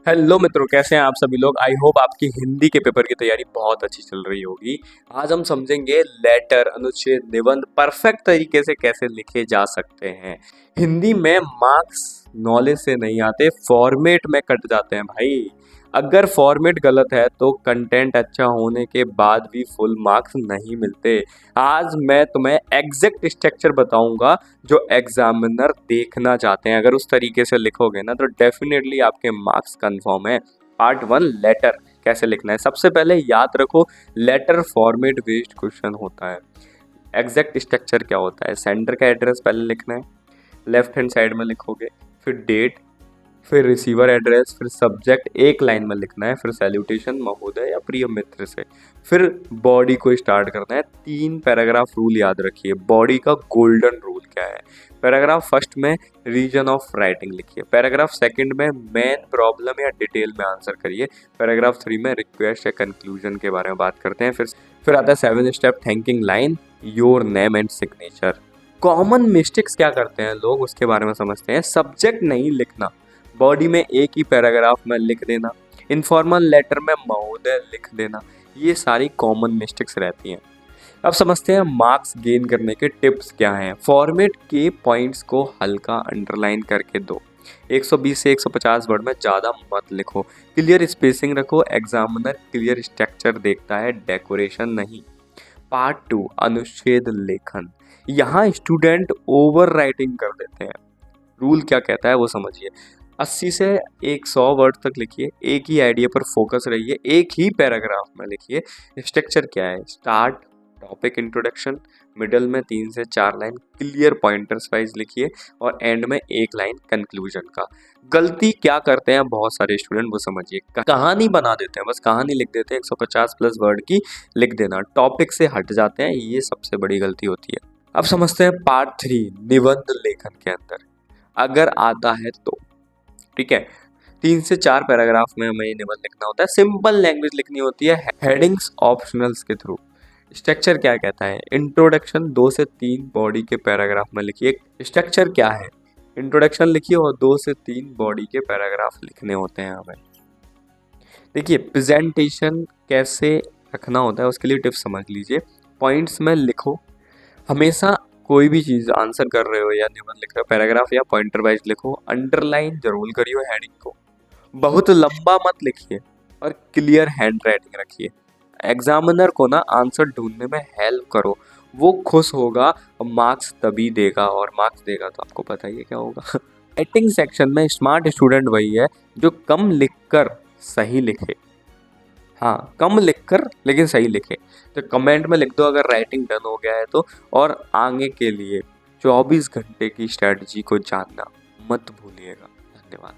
Hello मित्रों, कैसे हैं आप सभी लोग। आई होप आपकी हिंदी के पेपर की तैयारी बहुत अच्छी चल रही होगी। आज हम समझेंगे लेटर, अनुच्छेद, निबंध परफेक्ट तरीके से कैसे लिखे जा सकते हैं। हिंदी में मार्क्स नॉलेज से नहीं आते, फॉर्मेट में कट जाते हैं भाई। अगर फॉर्मेट गलत है तो कंटेंट अच्छा होने के बाद भी फुल मार्क्स नहीं मिलते। आज मैं तुम्हें एग्जैक्ट स्ट्रक्चर बताऊंगा जो एग्जामिनर देखना चाहते हैं। अगर उस तरीके से लिखोगे ना तो डेफिनेटली आपके मार्क्स कंफर्म है। पार्ट 1, लेटर कैसे लिखना है। सबसे पहले याद रखो, लेटर फॉर्मेट बेस्ड क्वेश्चन होता है। एग्जैक्ट स्ट्रक्चर क्या होता है, सेंडर का एड्रेस पहले लिखना है, लेफ्ट हैंड साइड में लिखोगे, फिर डेट, फिर रिसीवर एड्रेस, फिर सब्जेक्ट एक लाइन में लिखना है, फिर सैल्यूटेशन महोदय या प्रिय मित्र से, फिर बॉडी को स्टार्ट करना है। 3 पैराग्राफ रूल याद रखिए। बॉडी का गोल्डन रूल क्या है। पैराग्राफ फर्स्ट में रीजन ऑफ राइटिंग लिखिए, पैराग्राफ सेकंड में मेन प्रॉब्लम या डिटेल में आंसर करिए, पैराग्राफ 3 में रिक्वेस्ट या कंक्लूजन के बारे में बात करते हैं। फिर आता है 7 step thanking line, your name and signature. Common mistakes क्या करते हैं लोग, उसके बारे में समझते हैं। सब्जेक्ट नहीं लिखना, बॉडी में एक ही पैराग्राफ में लिख देना, इनफॉर्मल लेटर में महोदय लिख देना, ये सारी कॉमन मिस्टेक्स रहती हैं। अब समझते हैं मार्क्स गेन करने के टिप्स क्या हैं। फॉर्मेट के पॉइंट्स को हल्का अंडरलाइन करके दो। 120 से 150 वर्ड में ज़्यादा मत लिखो। क्लियर स्पेसिंग रखो, एग्जामिनर क्लियर स्ट्रक्चर देखता है, डेकोरेशन नहीं। पार्ट 2, अनुच्छेद लेखन। यहाँ स्टूडेंट ओवर राइटिंग कर देते हैं। रूल क्या कहता है वो समझिए। 80 से 100 वर्ड तक लिखिए, एक ही आइडिया पर फोकस रहिए, एक ही पैराग्राफ में लिखिए। स्ट्रक्चर क्या है, स्टार्ट, टॉपिक, इंट्रोडक्शन, मिडल में 3 से 4 लाइन क्लियर पॉइंटर्स वाइज लिखिए, और एंड में 1 लाइन कंक्लूजन का। गलती क्या करते हैं बहुत सारे स्टूडेंट, वो समझिए। कहानी बना देते हैं, बस कहानी लिख देते हैं, 150 प्लस वर्ड की लिख देना, टॉपिक से हट जाते हैं, ये सबसे बड़ी गलती होती है। अब समझते हैं पार्ट 3, निबंध लेखन के अंदर। अगर आता है तो ठीक है, 3 से 4 पैराग्राफ में हमें निबंध लिखना होता है। सिंपल लैंग्वेज लिखनी होती है, हेडिंग्स ऑप्शनल्स के थ्रू। स्ट्रक्चर क्या कहता है, इंट्रोडक्शन 2 से 3 बॉडी के पैराग्राफ में लिखिए। स्ट्रक्चर क्या है, इंट्रोडक्शन लिखिए और 2 से 3 बॉडी के पैराग्राफ लिखने होते हैं हमें। देखिए प्रेजेंटेशन कैसे रखना होता है, उसके लिए टिप्स समझ लीजिए। पॉइंट्स में लिखो, हमेशा कोई भी चीज़ आंसर कर रहे हो या निबंध लिख रहे हो, पैराग्राफ या पॉइंटर वाइज लिखो। अंडरलाइन जरूर करियो हेडिंग को, बहुत लंबा मत लिखिए, और क्लियर हैंड राइटिंग रखिए। एग्जामिनर को ना आंसर ढूंढने में हेल्प करो, वो खुश होगा, मार्क्स तभी देगा, और मार्क्स देगा तो आपको पता ही है क्या होगा। राइटिंग सेक्शन में स्मार्ट स्टूडेंट वही है जो कम लिखकर सही लिखे। हाँ, कम लिखकर लेकिन सही लिखे। तो कमेंट में लिख दो अगर राइटिंग डन हो गया है तो। और आगे के लिए 24 घंटे की स्ट्रेटजी को जानना मत भूलिएगा। धन्यवाद।